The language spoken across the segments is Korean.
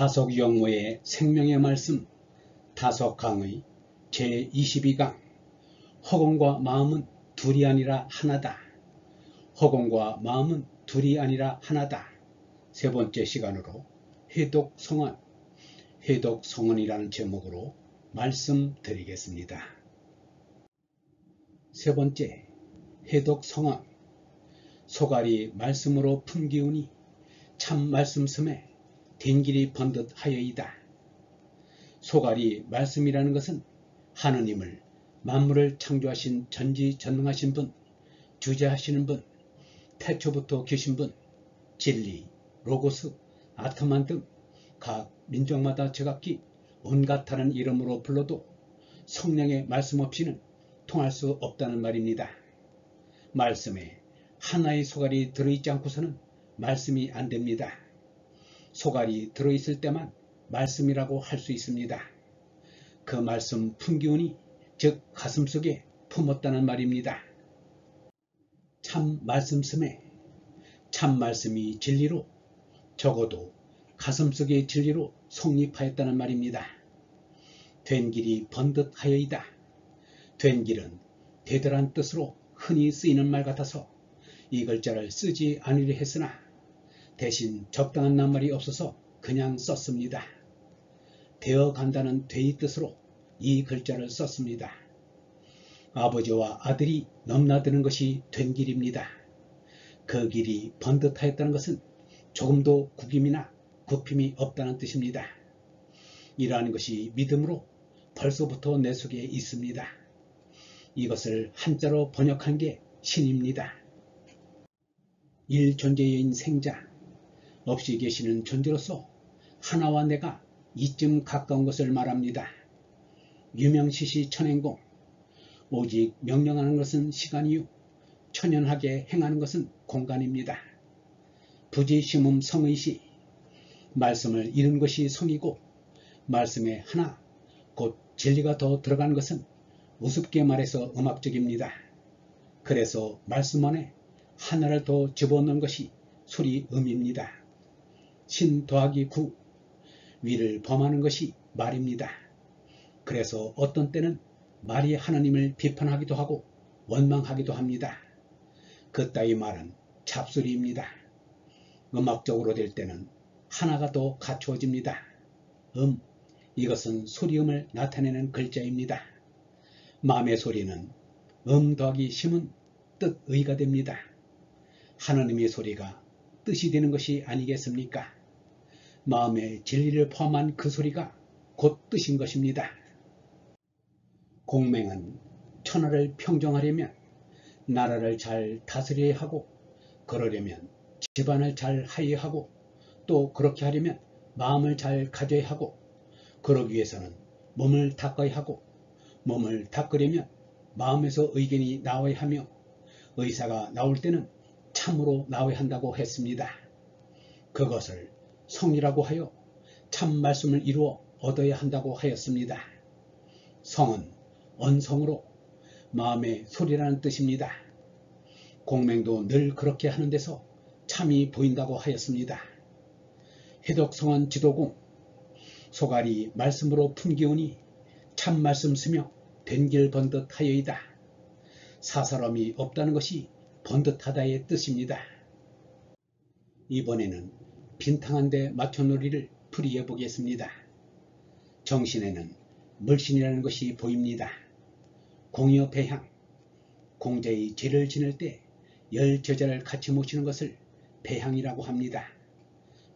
다속영모의 생명의 말씀 다속강의 제22강 허공과 마음은 둘이 아니라 하나다. 허공과 마음은 둘이 아니라 하나다. 세 번째 시간으로 해독성언, 해독성언이라는 제목으로 말씀드리겠습니다. 세 번째, 해독성언. 소갈이 말씀으로 풍기우니 참 말씀섬에 댕길이 번듯하여이다. 소갈이 말씀이라는 것은 하느님을 만물을 창조하신 전지전능하신 분, 주재하시는 분, 태초부터 계신 분, 진리, 로고스, 아트만 등 각 민족마다 제각기 온갖 다른 이름으로 불러도 성령의 말씀 없이는 통할 수 없다는 말입니다. 말씀에 하나의 소갈이 들어있지 않고서는 말씀이 안 됩니다. 소갈이 들어있을 때만 말씀이라고 할 수 있습니다. 그 말씀 풍기운이 즉 가슴속에 품었다는 말입니다. 참 말씀섬에 참 말씀이 진리로 적어도 가슴속의 진리로 성립하였다는 말입니다. 된 길이 번듯하여이다. 된 길은 되더란 뜻으로 흔히 쓰이는 말 같아서 이 글자를 쓰지 않으려 했으나 대신 적당한 낱말이 없어서 그냥 썼습니다. 되어간다는 되의 뜻으로 이 글자를 썼습니다. 아버지와 아들이 넘나드는 것이 된 길입니다. 그 길이 번듯하였다는 것은 조금도 구김이나 굽힘이 없다는 뜻입니다. 이러한 것이 믿음으로 벌써부터 내 속에 있습니다. 이것을 한자로 번역한 게 신입니다. 일존재여인 생자, 없이 계시는 존재로서 하나와 내가 이쯤 가까운 것을 말합니다. 유명시시 천행공, 오직 명령하는 것은 시간이요 천연하게 행하는 것은 공간입니다. 부지심음 성의시, 말씀을 잃은 것이 성이고 말씀에 하나 곧 진리가 더 들어간 것은 우습게 말해서 음악적입니다. 그래서 말씀 안에 하나를 더 집어넣은 것이 소리음입니다. 신 더하기 구, 위를 범하는 것이 말입니다. 그래서 어떤 때는 말이 하나님을 비판하기도 하고 원망하기도 합니다. 그따위 말은 잡소리입니다. 음악적으로 될 때는 하나가 더 갖추어집니다. 이것은 소리음을 나타내는 글자입니다. 마음의 소리는 더하기 심은 뜻의가 됩니다. 하나님의 소리가 뜻이 되는 것이 아니겠습니까? 마음의 진리를 포함한 그 소리가 곧 뜻인 것입니다. 공맹은 천하를 평정하려면 나라를 잘 다스려야 하고, 그러려면 집안을 잘 하여야 하고, 또 그렇게 하려면 마음을 잘 가져야 하고, 그러기 위해서는 몸을 닦아야 하고, 몸을 닦으려면 마음에서 의견이 나와야 하며, 의사가 나올 때는 참으로 나와야 한다고 했습니다. 그것을 성이라고 하여 참 말씀을 이루어 얻어야 한다고 하였습니다. 성은 언성으로 마음의 소리라는 뜻입니다. 공맹도 늘 그렇게 하는 데서 참이 보인다고 하였습니다. 해독성언 지도공, 소갈이 말씀으로 풍기오니 참 말씀 쓰며 된 길 번듯하여이다. 사사람이 없다는 것이 번듯하다의 뜻입니다. 이번에는 빈탕한 데 맞춰놀이를 풀이해 보겠습니다. 정신에는 물신이라는 것이 보입니다. 공여 배향, 공자의 제를 지낼 때 열 제자를 같이 모시는 것을 배향이라고 합니다.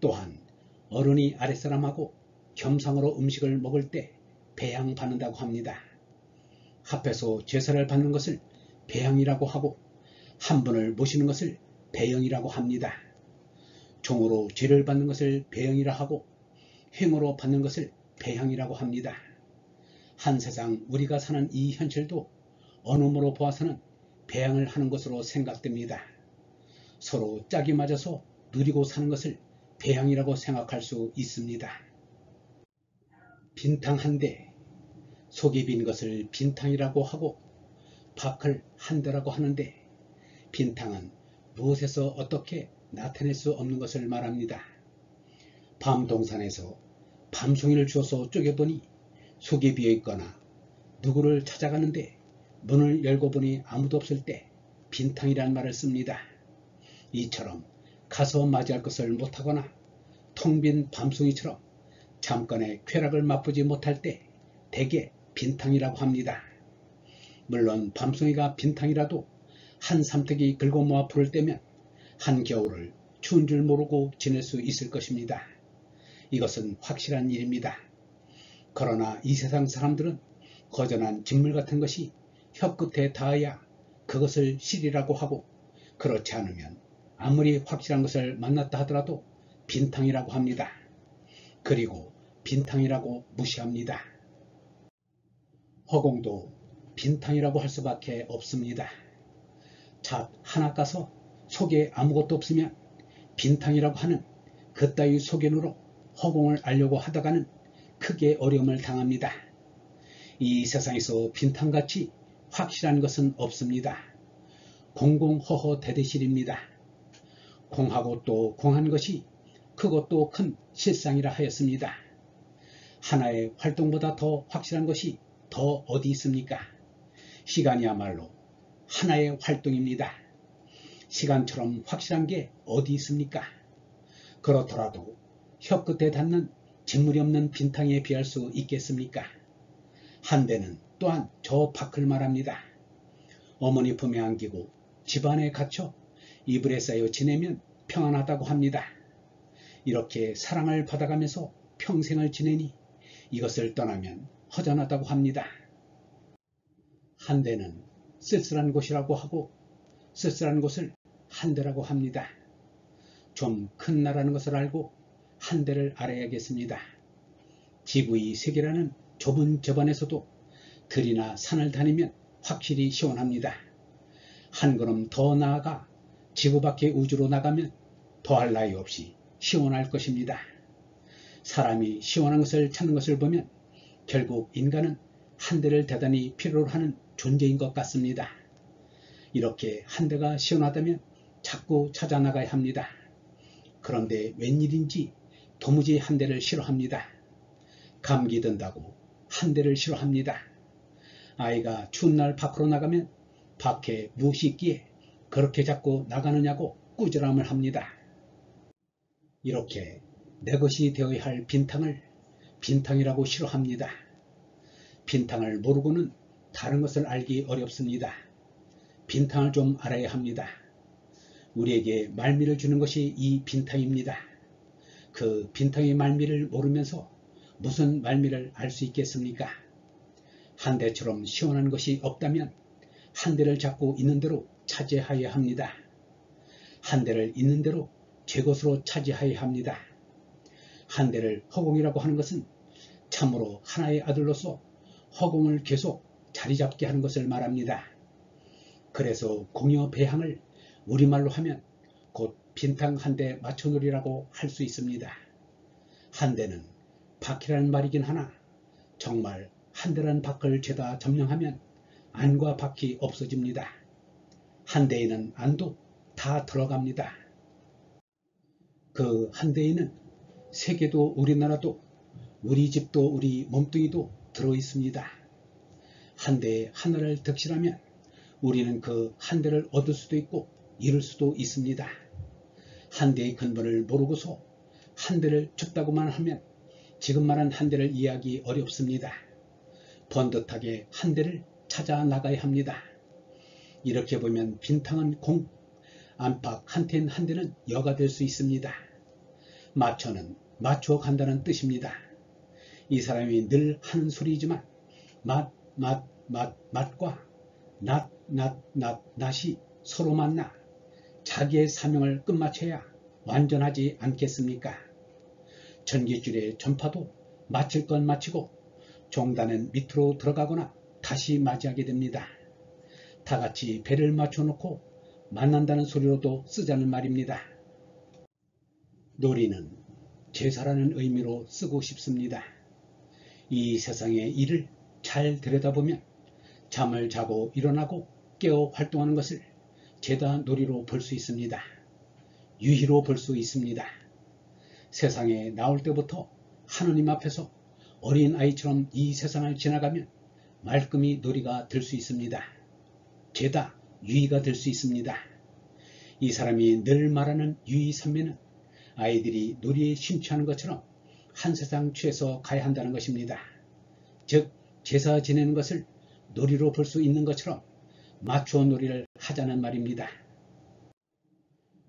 또한 어른이 아랫사람하고 겸상으로 음식을 먹을 때 배향 받는다고 합니다. 합해서 제사를 받는 것을 배향이라고 하고 한 분을 모시는 것을 배영이라고 합니다. 종으로 죄를 받는 것을 배영이라 하고 행으로 받는 것을 배향이라고 합니다. 한 세상 우리가 사는 이 현실도 어느 면으로 보아서는 배향을 하는 것으로 생각됩니다. 서로 짝이 맞아서 누리고 사는 것을 배향이라고 생각할 수 있습니다. 빈탕 한 대, 속이 빈 것을 빈탕이라고 하고 밖을 한 대라고 하는데, 빈탕은 무엇에서 어떻게 나타낼 수 없는 것을 말합니다. 밤동산에서 밤송이를 주워서 쪼개보니 속이 비어있거나 누구를 찾아가는데 문을 열고 보니 아무도 없을 때 빈탕이란 말을 씁니다. 이처럼 가서 맞이할 것을 못하거나 텅 빈 밤송이처럼 잠깐의 쾌락을 맛보지 못할 때 대개 빈탕이라고 합니다. 물론 밤송이가 빈탕이라도 한 삼택이 긁어모아 불을 떼면 한겨울을 추운 줄 모르고 지낼 수 있을 것입니다. 이것은 확실한 일입니다. 그러나 이 세상 사람들은 거저난 진물 같은 것이 혀끝에 닿아야 그것을 실이라고 하고, 그렇지 않으면 아무리 확실한 것을 만났다 하더라도 빈탕이라고 합니다. 그리고 빈탕이라고 무시합니다. 허공도 빈탕이라고 할 수밖에 없습니다. 잣 하나 까서 속에 아무것도 없으면 빈탕이라고 하는 그따위 소견으로 허공을 알려고 하다가는 크게 어려움을 당합니다. 이 세상에서 빈탕같이 확실한 것은 없습니다. 공공허허 대대실입니다. 공하고 또 공한 것이 크고 큰 실상이라 하였습니다. 하나의 활동보다 더 확실한 것이 더 어디 있습니까? 시간이야말로 하나의 활동입니다. 시간처럼 확실한 게 어디 있습니까? 그렇더라도 혀끝에 닿는 진물이 없는 빈탕에 비할 수 있겠습니까? 한대는 또한 저 밖을 말합니다. 어머니 품에 안기고 집안에 갇혀 이불에 쌓여 지내면 평안하다고 합니다. 이렇게 사랑을 받아가면서 평생을 지내니 이것을 떠나면 허전하다고 합니다. 한대는 쓸쓸한 곳이라고 하고 쓸쓸한 곳을 한대라고 합니다. 좀 큰 나라는 것을 알고 한대를 알아야겠습니다. 지구의 세계라는 좁은 저반에서도 들이나 산을 다니면 확실히 시원합니다. 한 걸음 더 나아가 지구 밖의 우주로 나가면 더할 나위 없이 시원할 것입니다. 사람이 시원한 것을 찾는 것을 보면 결국 인간은 한대를 대단히 필요로 하는 존재인 것 같습니다. 이렇게 한대가 시원하다면 자꾸 찾아 나가야 합니다. 그런데 웬일인지 도무지 한대를 싫어합니다. 감기 든다고 한대를 싫어합니다. 아이가 추운 날 밖으로 나가면 밖에 무엇이 있기에 그렇게 자꾸 나가느냐고 꾸지람을 합니다. 이렇게 내 것이 되어야 할 빈탕을 빈탕이라고 싫어합니다. 빈탕을 모르고는 다른 것을 알기 어렵습니다. 빈탕을 좀 알아야 합니다. 우리에게 말미를 주는 것이 이 빈탕입니다. 그 빈탕의 말미를 모르면서 무슨 말미를 알 수 있겠습니까? 한대처럼 시원한 것이 없다면 한대를 잡고 있는 대로 차지하여야 합니다. 한대를 있는 대로 제 것으로 차지하여야 합니다. 한대를 허공이라고 하는 것은 참으로 하나의 아들로서 허공을 계속 자리 잡게 하는 것을 말합니다. 그래서 공여 배향을 우리말로 하면 곧 빈탕 한대 맞춰놓으리라고 할 수 있습니다. 한대는 밖이라는 말이긴 하나 정말 한대라는 밖을 죄다 점령하면 안과 밖이 없어집니다. 한대에는 안도 다 들어갑니다. 그 한대에는 세계도 우리나라도 우리 집도 우리 몸뚱이도 들어있습니다. 한대에 하나를 득실하면 우리는 그 한대를 얻을 수도 있고 잃을 수도 있습니다. 한대의 근본을 모르고서 한대를 줍다고만 하면 지금 말한 한대를 이해하기 어렵습니다. 번듯하게 한대를 찾아 나가야 합니다. 이렇게 보면 빈탕은 공, 안팎 한태인 한대는 여가 될 수 있습니다. 맞춰는 맞춰 간다는 뜻입니다. 이 사람이 늘 하는 소리이지만 맛과 낫이 서로 만나 자기의 사명을 끝마쳐야 완전하지 않겠습니까? 전깃줄의 전파도 마칠 건 마치고 종단은 밑으로 들어가거나 다시 맞이하게 됩니다. 다같이 배를 맞춰놓고 만난다는 소리로도 쓰자는 말입니다. 놀이는 제사라는 의미로 쓰고 싶습니다. 이 세상의 일을 잘 들여다보면 잠을 자고 일어나고 깨어 활동하는 것을 죄다 놀이로 볼 수 있습니다. 유희로 볼 수 있습니다. 세상에 나올 때부터 하느님 앞에서 어린 아이처럼 이 세상을 지나가면 말끔히 놀이가 될 수 있습니다. 죄다 유의가 될 수 있습니다. 이 사람이 늘 말하는 유의선매는 아이들이 놀이에 심취하는 것처럼 한 세상 취해서 가야 한다는 것입니다. 즉 제사 지내는 것을 놀이로 볼 수 있는 것처럼 맞추어 놀이를 하자는 말입니다.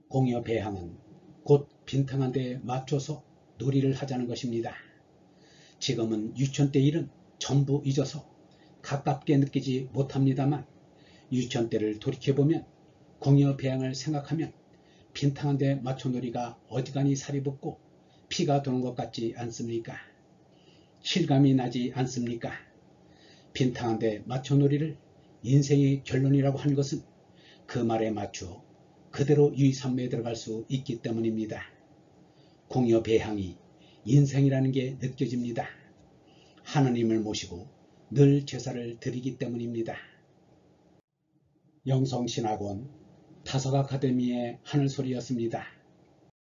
공여 배향은 곧 빈탕한 데에 맞춰서 놀이를 하자는 것입니다. 지금은 유치원 때 일은 전부 잊어서 가깝게 느끼지 못합니다만 유치원 때를 돌이켜보면 공여 배향을 생각하면 빈탕한 데 맞춰놀이가 어지간히 살이 붙고 피가 도는 것 같지 않습니까? 실감이 나지 않습니까? 빈탕한 데 맞춰놀이를 인생의 결론이라고 하는 것은 그 말에 맞추어 그대로 유의선매에 들어갈 수 있기 때문입니다. 공여 배향이 인생이라는 게 느껴집니다. 하느님을 모시고 늘 제사를 드리기 때문입니다. 영성신학원 타석 아카데미의 하늘소리였습니다.